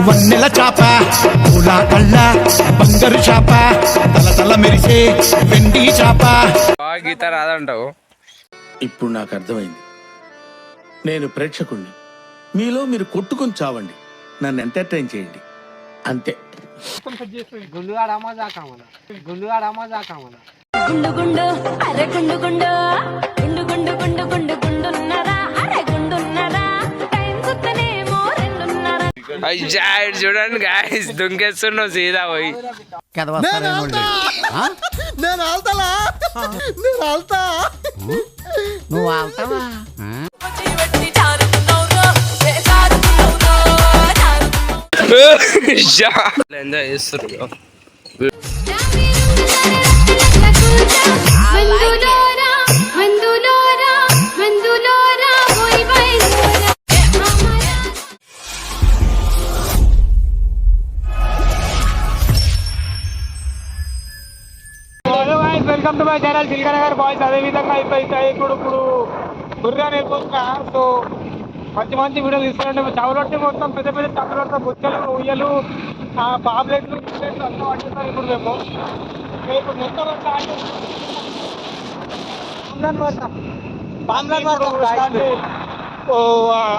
వన్నెల చాప పూల కళ్ళ బంగారు చాప తల తల మెరిసే వెండి చాప. గీత రాదంటావు. ఇప్పుడు నాకు అర్థమైంది. నేను ప్రేక్షకుణ్ణి. మీలో మీరు కొట్టుకొని చావండి, నన్ను ఎంటర్టైన్ చేయండి, అంతే. గుండు గుండు అరే గుండు గుండు గుండు గుండు గుండు గుండు గుండున్నరా అరే గుండున్నరా టైం సుత్తనేమో రెండున్నరా. చూడండి గాయస్, దుంకేస్తున్నావు సీదా పోయి. నువ్వు ఆల్తావా? ఎంజాయ్ చేస్తున్నారు. Welcome to my channel Chilkanagar boys. అదేవిధంగా ఇప్పుడు గుర్రా నేర్పుతున్నా. సో మంచి మంచి వీడియోలు తీసుకురండి. చవరొట్టి మొత్తం పెద్ద పెద్ద చవరొట్ట బుచ్చలు ఉయ్యలు పాబ్లెట్లు అంతా పట్టుకున్నాం. ఇప్పుడు మేము ఇప్పుడు మొత్తం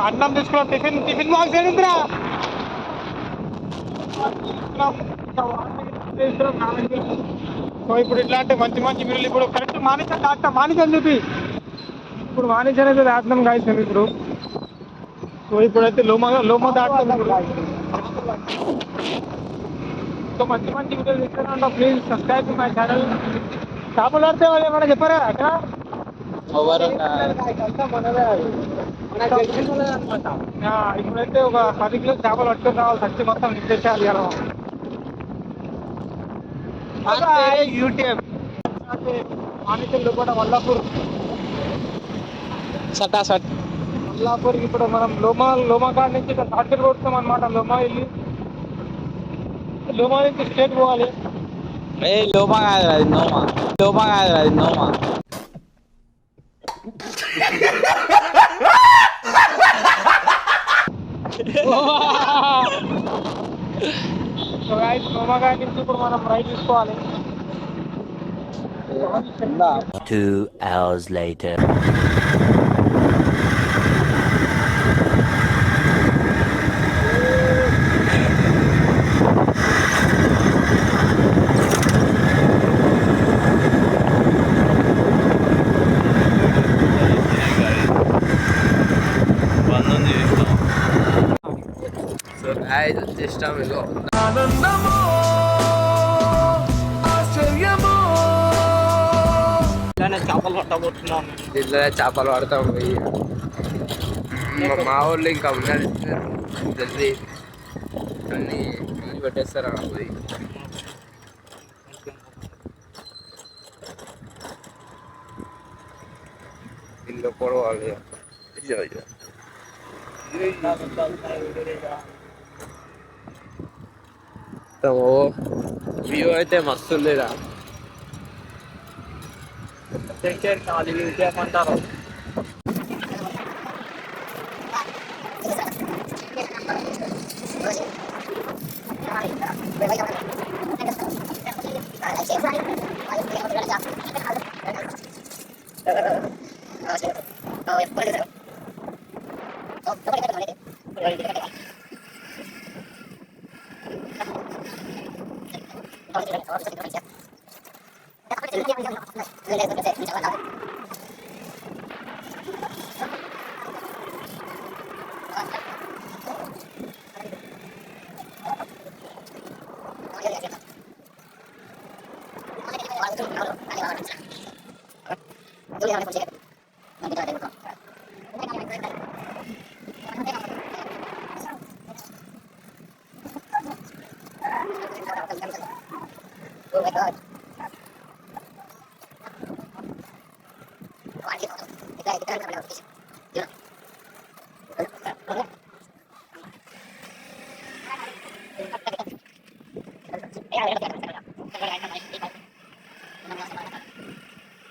అన్నం తీసుకున్నాం. టిఫిన్ బాక్స్ ఏంటిరా సో ఇప్పుడు ఇట్లాంటి మంచి మంచి వీడియోలు ఇప్పుడు కరెక్ట్ మానేశాను చెప్పి ఇప్పుడు మానేశాను అయితే దాటున్నాం గాయస్ మేము ఇప్పుడు. సో ఇప్పుడైతే లోమ దాటుతాం ఇప్పుడు. సో మంచి మంచి వీడియోలు ఇస్తూనే ఉంటాం. Please subscribe my channel. చేపలు పడితే వాళ్ళు ఏమైనా చెప్పారా అక్కడ? ఇప్పుడైతే ఒక 10 కిలో చేపలు పట్టుకొని రావాలి. సచ్చి మొత్తం నిప్పేసేయాలి కదా. యూట్యూబ్ మానేకల్లో కూడా వల్లాపూర్ వల్లాపూర్కి ఇప్పుడు మనం లోమా కాడ నుంచి షార్ట్కట్ కొడుతాం అనమాట. లోమా వెళ్ళి లోమా నుంచి స్టేట్ పోవాలి. లోమా కాదు అది నోమా. లోమా కాడ నుంచి ఇప్పుడు మనం రైట్ తీసుకోవాలి. 2 hours later. సో గాయస్ వచ్చేస్తాం. ఇగో దీంట్లోనే చేపలు పడతాం పోయి. మా ఊళ్ళో ఇంకా ఉన్నది జల్దీ అన్నీ పెట్టేస్తారు అన్న పోయి. ఇల్లు పొడవాలి. వ్యూ అయితే మస్తు ఉందిరా. ఏమంటారు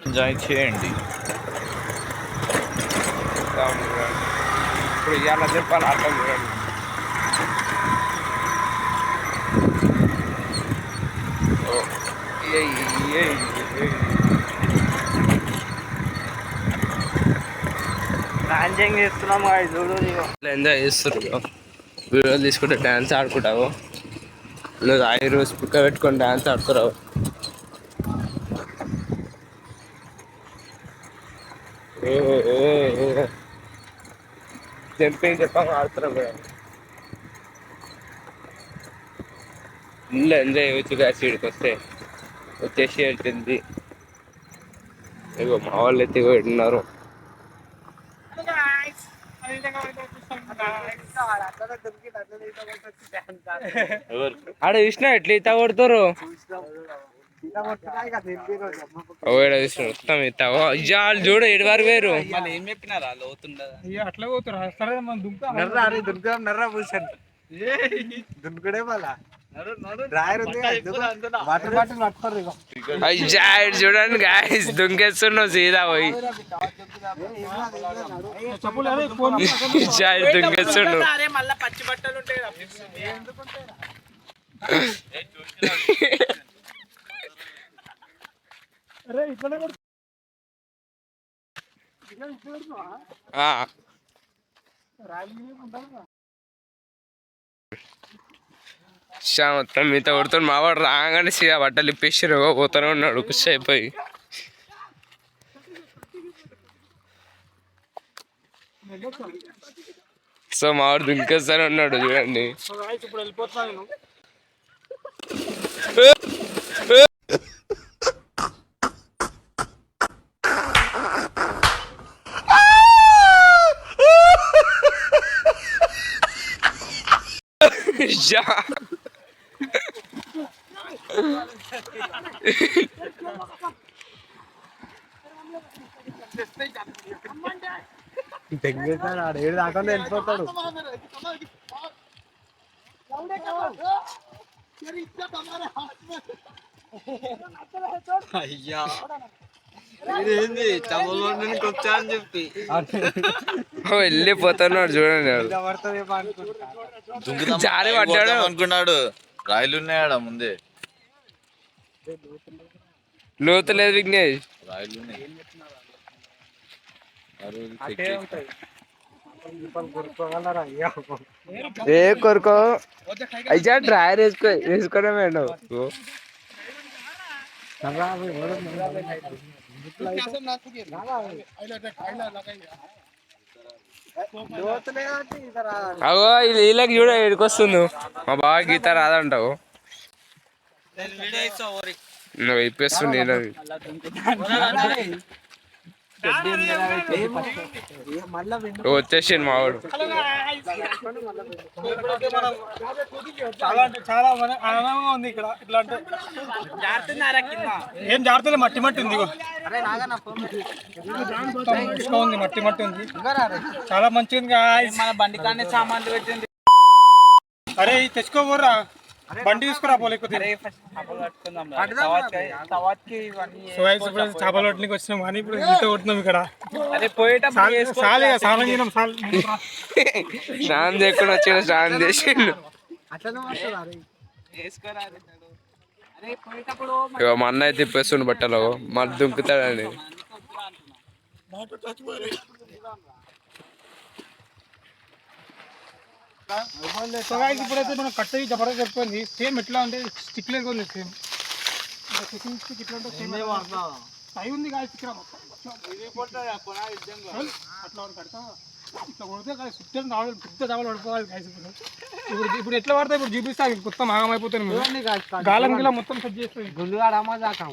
ఎంజాయ్ చేయండి. ఇప్పుడు ఇవాళ చెప్పాలి అర్థం చూడండి. డాన్సింగ్ చేస్తున్నాం చూడు ఎంజాయ్ చేస్తున్నారు వీడియోలు తీసుకుంటే డ్యాన్స్ ఆడుకుంటావు నువ్వు ఐదు స్పీకర్ పెట్టుకొని డ్యాన్స్ ఆడుతున్నావు జంపింగ్ చెప్పాము ఆడుతున్నాం కదా ఫుల్ ఎంజాయ్ చేయవచ్చు గ్యాస్ ఇక్కడికి వస్తే వచ్చేసి వెళ్తుంది ఇగో మా వాళ్ళు ఎత్తి ఉన్నారు ఆడ చూసినా ఎట్లా ఈత కొడతారు వస్తాం ఈత వాళ్ళు చూడు ఎడి వారు వేరు ఏం చెప్పినారా లోతుండదా అట్లా పోతారు సరే మనం దుంకుడే మళ్ళా చూడండి గాయస్ దుంకేస్తున్నావు సీదా పోయి దుంకేస్తున్నావు పచ్చి బట్టలు ఉంటాయి మొత్తం మీతో కొడుతుంది మావాడు రాగానే సీదా బట్టలు ఇప్పేసి పోతూనే ఉన్నాడు ఖుషి అయిపోయి సో మావాడు దుంకేస్తానే ఉన్నాడు చూడండి ఇప్పుడు వెళ్ళిపోతున్నాను ఏడు దాకా వెళ్ళిపోతాడు అయ్యా ఇదేంది చమలోనికి వచ్చా అని చెప్పి వెళ్ళిపోతున్నాడు చూడండి జారి పడ్డాడు అనుకున్నాడు రాయిలు ఉన్నాయాడ ముందే లోతు లేదు విఘ్నేష్ రాయిలు ఉన్నాయి ఏ కొరుకో అయ్యా డ్రైవర్ వేసుకోవడం మేడం అగో వీళ్ళకి చూడ ఎడికొస్తుంది మా బాగా గీత రాదంటావు నువ్వు ఇప్పేస్తుంది వచ్చేసి మావాడు చాలా అంటే చాలా ఆనందంగా ఉంది ఇక్కడ ఇట్లా అంటే ఏం జాగ్రత్తలే మట్టి మట్టి ఉంది ఉంది మట్టి మట్టి ఉంది చాలా మంచిగా ఉంది మన బండి కానీ సామాన్లు పెట్టింది అరే తెచ్చుకోబోర్రా బండి తీసుకురా పోలేకపోతే చేపలు పట్టడానికి వచ్చినాం కానీ ఇప్పుడు ఈత కొడుతున్నాం ఇక్కడ స్నానం చేయకుండా వచ్చిన స్నానం చేసి మా అన్న అయితే ఇప్పేస్తుండు బట్టలు మళ్ళీ దుంకుతాడని ఇప్పుడైతే మనం కట్టేది జబర్దస్త్ చెప్పుకుంది సేమ్ ఎట్లా అంటే స్టిక్ లేదు ఉంది సేమ్ స్టిక్ ఇట్లా అంటే సేమ్ టై ఉంది కాదు ఇక్కడ అట్లా కడతా ఇట్లా కొడితే కాదు సుట్టం రావాలి పెద్ద చావలు పడిపోవాలి కాదు ఇప్పుడు ఎట్లా పడతా ఇప్పుడు చూపిస్తా మొత్తం ఆగమైపోతాను గాలం గిలా మొత్తం సెట్ చేస్తుంది గుండుగా రామా దాకా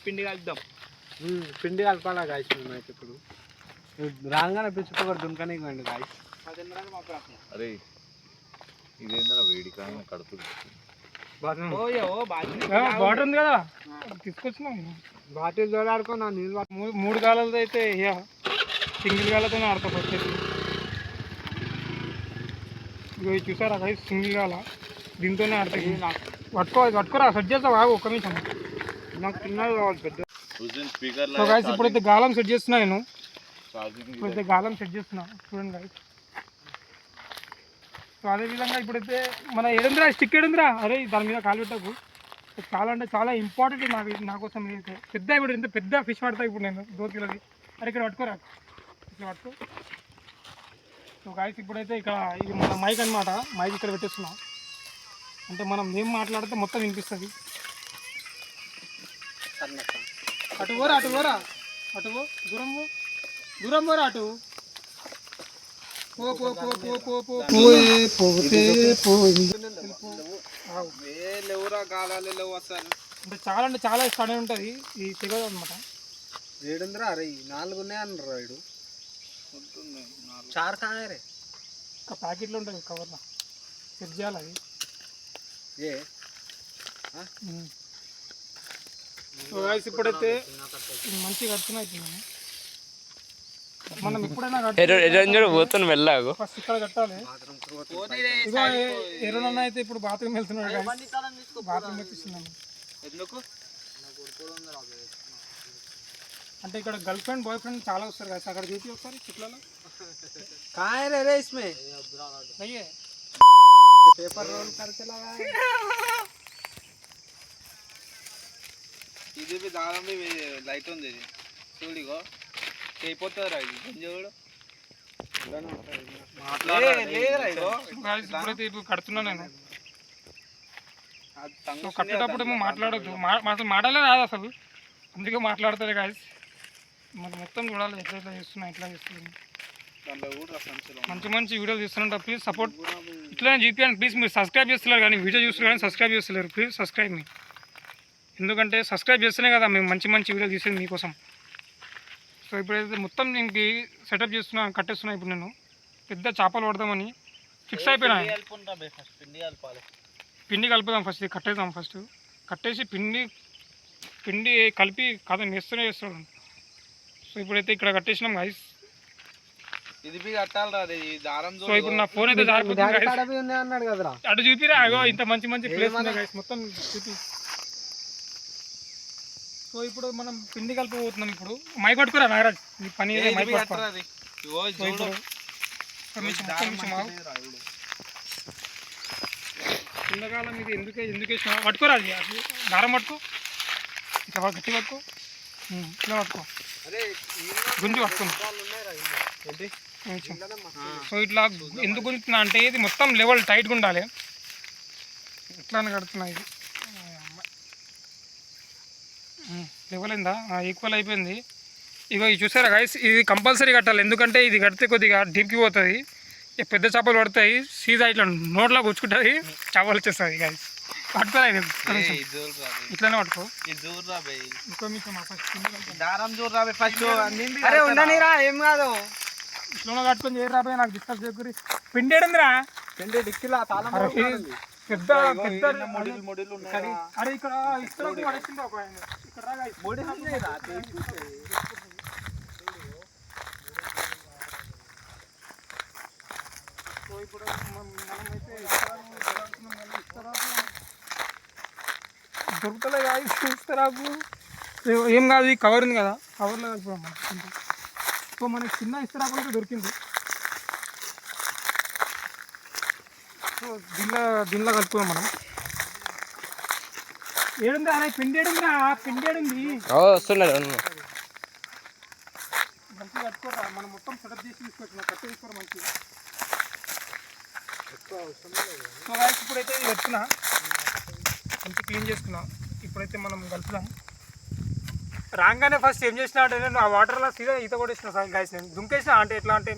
పిండి కలుద్దాం పిండి కలపాలా గాయస్ మేమైతే ఇప్పుడు రాగానే పిచ్చుకోకూడదు దుంకనే ఇవ్వండి గాయస్ అరే ఇదేంద్ర వేడి కానీ కడుతుంది బాటిల్ ఉంది కదా తీసుకొచ్చినా బాటిల్ ఆడుకున్నా నీళ్ళు 3 గాలతో అయితే సింగిల్ గాలతోనే ఆడతా వచ్చేసి ఇవి చూసారా గాయస్ సింగిల్ గాల దీంతోనే ఆడతాయి పట్టుకోరా సెట్ చేస్తా బాగు ఒక్క నిమిషం నాకు చిన్నది కావాలి పెద్ద సో గైస్ ఇప్పుడైతే గాలం సెట్ చేస్తున్నా నేను. ఇప్పుడైతే గాలం సెట్ చేస్తున్నా చూడండి గైస్. సో అదేవిధంగా ఇప్పుడైతే మన ఏడుందిరా స్టిక్ ఏడుందిరా, అరే దాని మీద కాలు పెట్టకు. చాలా అంటే చాలా ఇంపార్టెంట్ నా కోసం. అయితే పెద్ద ఇప్పుడు ఇంత పెద్ద ఫిష్ పడతా ఇప్పుడు నేను దోతిలది. అరే ఇక్కడ పట్టుకోరా, ఇక్కడ పట్టుకో. సో గాయస్ ఇప్పుడైతే ఇక్కడ ఇది మన మైక్ అనమాట. మైక్ ఇక్కడ పెట్టేస్తున్నాం అంటే మనం ఏం మాట్లాడితే మొత్తం వినిపిస్తుంది. అటు పోరా, అటు పోరా, అటు పో, దూరం పో, దూరం పోరా, అటు పో పో పో పో పో పో పోతే లేవురా గాలాలు లేవు అసలు. అంటే చాలా ఇష్టం ఉంటుంది ఈ తెగదు అనమాట. 7 అరే 4 ఉన్నాయన్నారు రాయుడు. చార్ కానే రే ఒక ప్యాకెట్లో ఉంటుంది కవర్లో సెట్ చేయాలి అది. సో గాయ్స్ ఇప్పుడైతే మంచిగా కడుతున్నాయి. మనం ఎప్పుడైనా పోతున్నా వెళ్ళాగు ఫస్ట్ ఇక్కడ కట్టాలి. ఇక ఎరునన్న అయితే ఇప్పుడు బాత్రూమ్ వెళ్తున్నాడు. బాత్రూమ్ ఎక్కిస్తున్నాను అంటే ఇక్కడ గర్ల్ ఫ్రెండ్ బాయ్ ఫ్రెండ్ చాలా వస్తారు కదా. అక్కడ చూపి ఒకసారి చిట్లలో పేపర్ రోల్ ఇది దాదాపు లైట్ ఉంది. ఇది చూడిగో అయిపోతుందిరా ఇది చూడు. ఇప్పుడైతే ఇప్పుడు కడుతున్నా నేను. కట్టేటప్పుడు ఏమో మాట్లాడద్దు, అసలు మాటలే రాదు అసలు, అందుకే మాట్లాడతారు గాయస్. మనకు మొత్తం చూడాలి ఎట్లా ఎట్లా చేస్తున్నా, ఎట్లా చేస్తున్నాను. మంచి మంచి వీడియోలు తీస్తున్నా. ప్లీజ్ సపోర్ట్ ఇట్లనే చూపించండి ప్లీజ్. మీరు సబ్స్క్రైబ్ చేస్తున్నారు కానీ వీడియో చూస్తున్నారు కానీ సబ్స్క్రైబ్ చేస్తలేరు. ప్లీజ్ సబ్స్క్రైబ్ మీ, ఎందుకంటే సబ్స్క్రైబ్ చేస్తేనే కదా మేము మంచి మంచి వీడియోలు తీసేది మీకోసం. సో ఇప్పుడైతే మొత్తం దీనికి సెటప్ చేస్తున్నా, కట్టేస్తున్నా. ఇప్పుడు నేను పెద్ద చేపలు పడదామని ఫిక్స్ అయిపోయినా. పిండి కలుపుదాం ఫస్ట్, కట్టేద్దాం ఫస్ట్. కట్టేసి పిండి కలిపి కాదు వేస్తూనే వేస్తాడు. సో ఇప్పుడైతే ఇక్కడ కట్టేసినాం గైస్. ఇది కట్టాలి దారం. సో ఇప్పుడు నా ఫోన్ అయితే అన్నాడు కదరా, అటు చూపిరా. అగో ఇంత మంచి మంచి ప్లేస్ ఉంది గైస్, మొత్తం చూపి. సో ఇప్పుడు మనం పిండి కలిపిపోతున్నాం. ఇప్పుడు మైక్ పట్టుకురా నాగరాజ్, నీ పని మైక్ పట్టుకురా. కిందకాలం ఇది ఎందుకు వేసినా పట్టుకోరా, అది దారం పట్టుకో, ఇట్లా గట్టి పట్టుకో, ఇట్లా పట్టుకో, గుంజి పట్టుకుని. సో ఇట్లా ఎందుకు గుంజుతున్నా అంటే ఇది మొత్తం లెవెల్ టైట్గా ఉండాలి. ఎట్లా కడుతున్నా ఇది లెవెల్ అయిందా, ఈక్వల్ అయిపోయింది. ఇగో ఇది చూసారా గైస్, ఇది కంపల్సరీ కట్టాలి. ఎందుకంటే ఇది కడితే కొద్దిగా డీప్కి పోతుంది, పెద్ద చేపలు పడతాయి, సీదా ఇట్లా నోట్లో గుచ్చుకుంటుంది, చేపలు వచ్చేస్తుంది గైస్. పట్టుకోరా ఇది ఇట్లానే పట్టుకో. ఇంకో మీకు ఏం కాదు ఇట్లా కట్టుకొని చేయరు రాబోయే, నాకు డిస్టర్బ్ చేయకూరి. పిండి ఏడుందిరా, పిండి డిక్కిలా పెద్ద పెద్ద. అరే ఇక్కడ ఇక్కడ పడేసింది ఒక ఆయన. ఇక్కడ ఇప్పుడు మనమైతే దొరుకుతలే ఇస్తరాకు ఏం కాదు. ఈ కవర్ ఉంది కదా, కవర్లో కలిపాం మనం. సో మనకి చిన్న ఇస్తరాకు అయితే దొరికింది. సో దీనిలో కలుపుదాం మనం. ఏడుంది అరే పిండి ఏడుందిరా, పిండి ఏడుంది మంచిగా కట్టుకోరా. మనం మొత్తం సెటప్ చేసి తీసుకొచ్చిన కట్టు తీసుకోరా మంచిగా. సో గాయస్ ఇప్పుడైతే ఇది కట్టుకున్నా, మంచిగా క్లీన్ చేసుకున్నా. ఇప్పుడైతే మనం కలుపుదాం. రాగానే ఫస్ట్ ఏం చేసినా అంటే నేను ఆ వాటర్లో సీదా ఈత కొట్టేసిన సార్ గాయస్. నేను దుంకేసిన అంటే ఎట్లా అంటే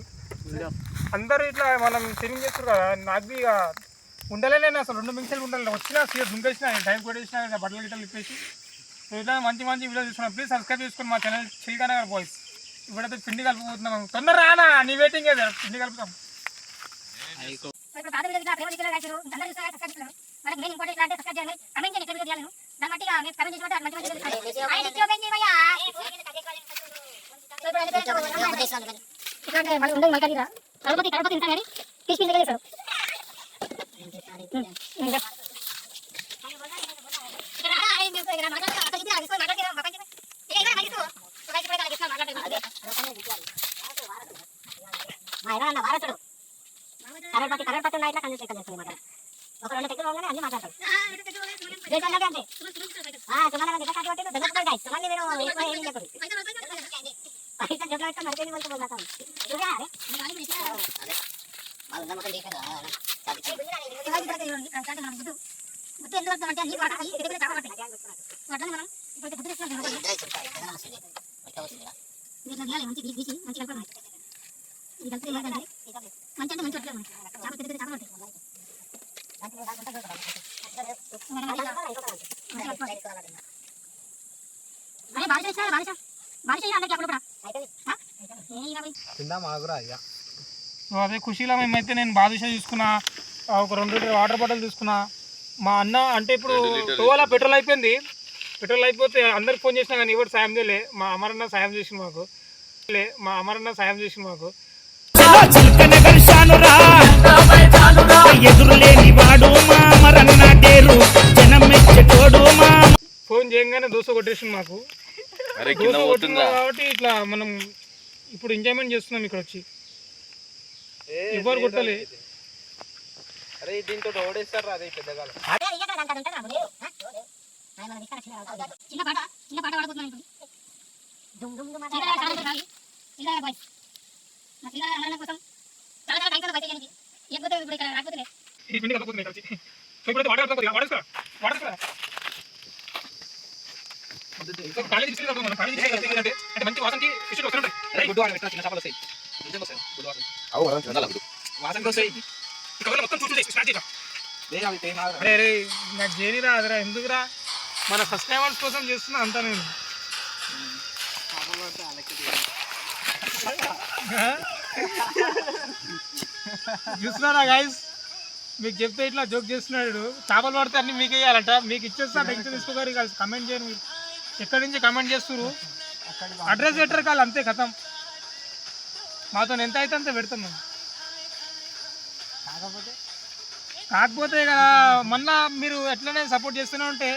అందరూ ఇట్లా మనం స్విమ్మింగ్ చేస్తారు కదా, నాకు ఇక ఉండలేను అసలు 2 నిమిషాలు ఉండలేదు. వచ్చినా సీదా దుంకేసిన, టైం కొట్టేసిన, బట్టలు గిట్టలు ఇప్పేసి. ఇట్లా మంచి మంచి వీడియో చూస్తున్నాం. ప్లీజ్ సబ్స్క్రైబ్ చేసుకుని మా ఛానల్ చిల్కానగర్ బాయ్స్. ఇప్పుడైతే పిండి కలిపిపోతున్నాం. తొందర రానా, నీ వెయిటింగ్ కదా, పిండి కలుపుతాం. కలర్ పట్టు ఇట్లా కన్ను లెక్క చేస్తుంది మాట ఒక రెండు టెక్లు పోగానే అన్ని మాట్లాడతాడు దేశాలకే అంతే సుమారు దగ్గర కాటి పట్టి దగ్గర గాయ సుమారు నేను ఎక్కువ ఏం చెప్పదు పైసా జోబులో పెట్టుకొని మరిపోయింది కొంచెం పోతాం చూడా అదే వాళ్ళు నమ్మకం చేయకుండా గుర్తు ఎందుకు వస్తామంటే అన్ని పట్టాలి దగ్గర చాలా పట్టాలి పట్టాలి మనం ఇప్పుడు గుర్తు తెచ్చుకుంటాం దీంట్లో తీయాలి మంచి తీసి మంచి కలపాలి ఇది కలిపి ఏంటంటే మంచి అంటే మంచి పట్టాలి చాలా పెద్ద పెద్ద చాలా పట్టాలి అరే బాగా చేసినా బాగా చేయాలి అందరికీ అప్పుడు కూడా తిందా మాకురా అయ్యా సో అదే ఖుషీలో మేమైతే నేను బాదుషా తీసుకున్నా ఒక 2 లీటర్ వాటర్ బాటిల్ తీసుకున్నా మా అన్న అంటే ఇప్పుడు టోవాల పెట్రోల్ అయిపోయింది పెట్రోల్ అయిపోతే అందరికి ఫోన్ చేసినా కానీ ఎవరు సాయం చేయలే మా అమరన్న సాయం చేసింది మాకు ఫోన్ చేయగానే దోశ కొట్టేసింది మాకు దోశ కొట్టింది కాబట్టి ఇట్లా మనం ఇప్పుడు ఎంజాయ్మెంట్ చేస్తున్నాం ఇక్కడ వచ్చి ఎవరు కొట్టలే అరే దీంతో ఓడేస్తారు అదే పెద్దగాలు చిన్న పాట పాడుకుంటున్నాను కోసం చాలా బ్యాంకులో బయట లేకపోతే ఇప్పుడు ఇక్కడ రాకపోతే ఈ పిండి కలుపుతుంది ఇక్కడ వచ్చి సో ఇప్పుడైతే వాటర్ వాడేసుకో కాలేజీ తీసుకెళ్ళి మనం కాలేజీ తీసుకెళ్ళి అంటే మంచి వాసనకి ఫిష్ వస్తుంటాయి గుడ్డు వాడు పెట్టిన చిన్న చేపలు వస్తాయి నిజంగా వస్తాయి గుడ్డు వాసనకి వస్తాయి ఈ కవర్లో మొత్తం చూసి స్టార్ట్ చేద్దాం అరే అరే అరే నాకు చేయనిరా అదిరా ఎందుకురా మన సబ్స్క్రైబర్స్ కోసం చేస్తున్నా అంతా నేను చూస్తున్నారా గైస్ మీకు చెప్తే ఇట్లా జోక్ చేస్తున్నాడు చేపలు పడితే అన్ని మీకు వేయాలంట మీకు ఇచ్చేస్తా టెన్షన్ తీసుకోగారు కలిసి కమెంట్ చేయను మీరు ఎక్కడి నుంచి కమెంట్ చేస్తున్నారు అడ్రస్ పెట్టరు కాదు అంతే కథం మాతో ఎంత అయితే అంత పెడతాం మేము కాకపోతే కదా మొన్న మీరు ఎట్లనే సపోర్ట్ చేస్తూనే ఉంటే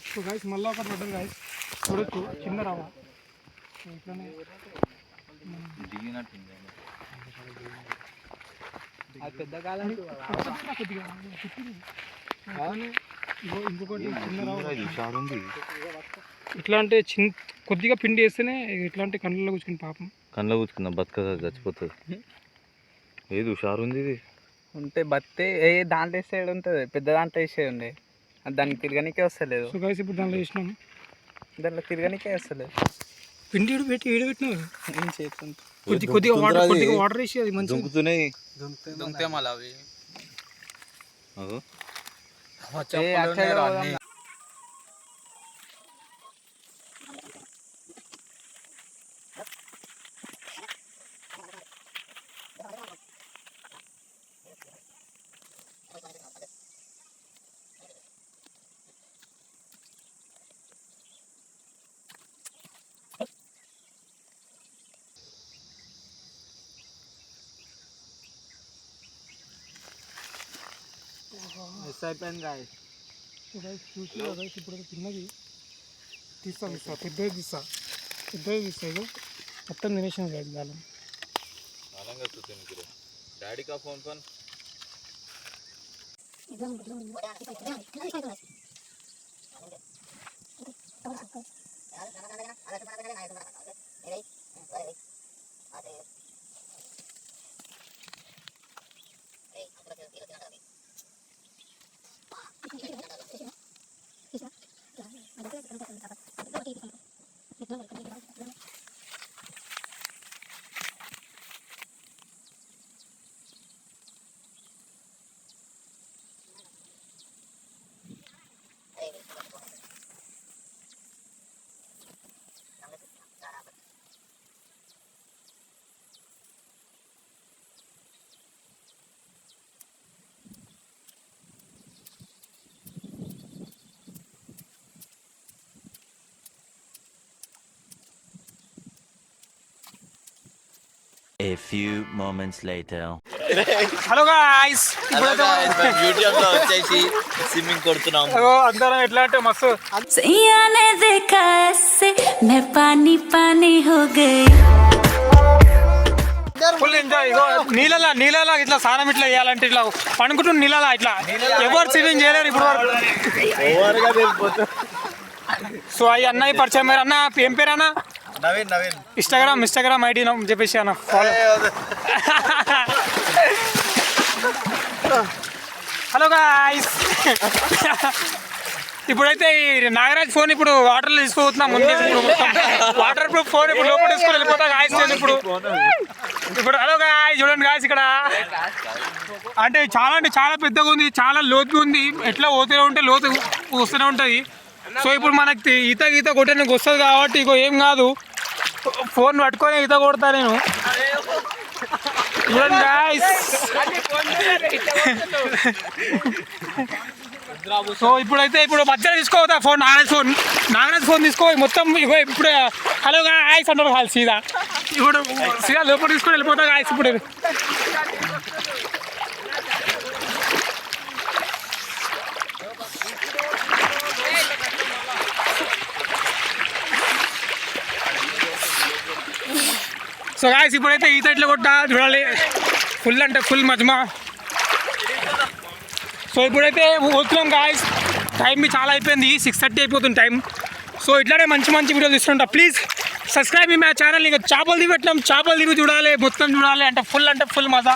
సో గైస్ మళ్ళీ ఒకటి పడ్డది గైస్ చూడొచ్చు చిన్న రావా ఇట్లానే కొద్దిగా ఇంకొకటి చిన్న రావా ఇట్లా అంటే కొద్దిగా పిండి వేస్తేనే ఇట్లా అంటే కళ్ళలో కూర్చుని పాపం కళ్ళలో కూర్చుకున్నా బతకగా చచ్చిపోతుంది ఏది హుషారు ఉంది ఇది ఉంటే బత్తే ఏ దాంట్లో వేసేది ఉంటుంది పెద్ద దాంట్లో వేసేది ఉండే దానికి తిరగనికే వస్తలేదు సో గైస్ ఇప్పుడు దాంట్లో వేసినాం దాంట్లో తిరగనికే వస్తలేదు పిండి ఏడబెట్టినావు ఏం చేస్తుంది కొద్దిగా వాటర్ వేసి అది మంచిగా దుంకుతున్నాయి దుంతే మళ్ళీ అవి అగో. మిస్ అయిపోయింది గాయస్. చూసి ఇప్పుడు చిన్నది తీస్తా పెద్దది తీస్తా ఇగో మొత్తం తినేసాను గాయస్ గాలం. డాడీ కా ఫోన్ పన్ A few moments later. Hello guys, YouTube లో వచ్చేసి స్విమ్మింగ్ కొడుతున్నాం. అందరం ఎట్లా అంటే మస్తు सैया ने देखा ऐसे मैं पानी पानी हो गई. Full enjoy. ఇగో నీళ్ళలా ఇట్లా స్నానం ఇట్లా చేయాలంటే ఇట్లా పనుకుంటున్న నీళ్ళలా ఇట్లా ఎవరు స్విమ్మింగ్ చేయలేరు ఇప్పుడు వరకు. సో అవి అన్నయ్య పరిచయం అన్న, ఏం పేరు అన్న? నవీన్ ఇన్స్టాగ్రామ్ ఐడి చెప్పేసి అన్న ఫాలో. హలో గాయ్స్, ఇప్పుడైతే ఈ నాగరాజ్ ఫోన్ ఇప్పుడు వాటర్లో తీసుకోబోతున్నాం. ముందు వాటర్ ప్రూఫ్ ఫోన్ ఇప్పుడు లోపల తీసుకొని వెళ్ళిపోతా గాయస్. నేను ఇప్పుడు హలో గాయస్ చూడండి గాయస్, ఇక్కడ అంటే చాలా పెద్దగా ఉంది, చాలా లోతుగా ఉంది. ఎట్లా పోతూనే ఉంటే లోతు వస్తూనే ఉంటుంది. సో ఇప్పుడు మనకి ఈత కొట్టడానికి వస్తుంది కాబట్టి ఇగో ఏం కాదు, ఫోన్ పట్టుకొని ఈత కొడతా నేను. చూడండి గాయస్. సో ఇప్పుడు మధ్యలో తీసుకోవద్దా ఫోన్, నాగరాజ్ ఫోన్ తీసుకో మొత్తం. ఇగో ఇప్పుడు హలో గాయస్ అంటారు కాదు సీదా. ఇప్పుడు సీదా లోపల తీసుకొని వెళ్ళిపోతా గాయస్. ఇప్పుడు సో గాయస్ ఇప్పుడైతే ఈత ఇట్లా కొట్టా చూడాలి. ఫుల్ అంటే ఫుల్ మజ్మా. సో ఇప్పుడైతే పోతున్నాం గాయస్. టైం చాలా అయిపోయింది, 6:30 అయిపోతుంది టైం. సో ఇట్లానే మంచి వీడియోలు తీస్తుంటా. ప్లీజ్ సబ్స్క్రైబ్ మీ ఛానల్. ఇంకా చేపలు దిగి పెట్టినాం, చేపలు దిగి చూడాలి, మొత్తం చూడాలి అంటే ఫుల్ మజా.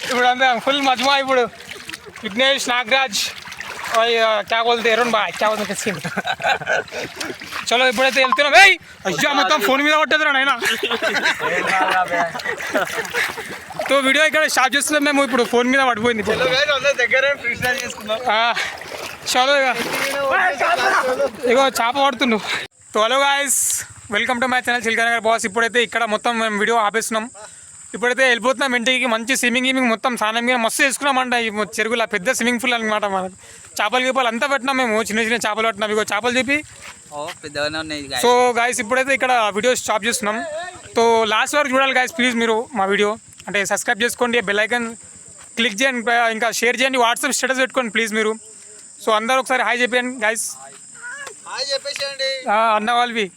ఇప్పుడు అంతా ఫుల్ మజ్మా. ఇప్పుడు విఘ్నేష్, నాగరాజ్ क्या बोलते हैं क्या बोलते किसकी. చలో ఇప్పుడైతే వెళ్తున్నాం. అయ్యా మొత్తం ఫోన్ మీద కొట్టేదిరా నాయనా. సో వీడియో ఇక్కడ స్టార్ట్ చేస్తున్నాం మేము. ఇప్పుడు ఫోన్ మీద పడిపోయింది. చలో ఇగో చేప పడుతుండు. So hello guys, welcome to my channel Chilkanagar boss. ఇప్పుడైతే ఇక్కడ మొత్తం మేము వీడియో ఆపేస్తున్నాం. ఇప్పుడైతే వెళ్ళిపోతున్నాం ఇంటికి. మంచి స్విమ్మింగ్ మొత్తం స్నానం మీద మస్తు చేసుకున్నామంట. ఈ చెరువులో పెద్ద స్విమ్మింగ్ పూల్ అనమాట. మనకు చేపలు అంతా పెట్టినాం మేము. చిన్న చేపలు పట్టినాం. ఇగో చేపలు చెప్పి. సో గాయస్ ఇప్పుడైతే ఇక్కడ వీడియో స్టాప్ చేస్తున్నాం. సో లాస్ట్ వరకు చూడాలి గాయస్. ప్లీజ్ మీరు మా వీడియో అంటే సబ్స్క్రైబ్ చేసుకోండి, బెల్ ఐకాన్ క్లిక్ చేయండి, ఇంకా షేర్ చేయండి, వాట్సాప్ స్టేటస్ పెట్టుకోండి ప్లీజ్ మీరు. సో అందరూ ఒకసారి హాయ్ చెప్పండి గాయస్. అన్న వాళ్ళవి.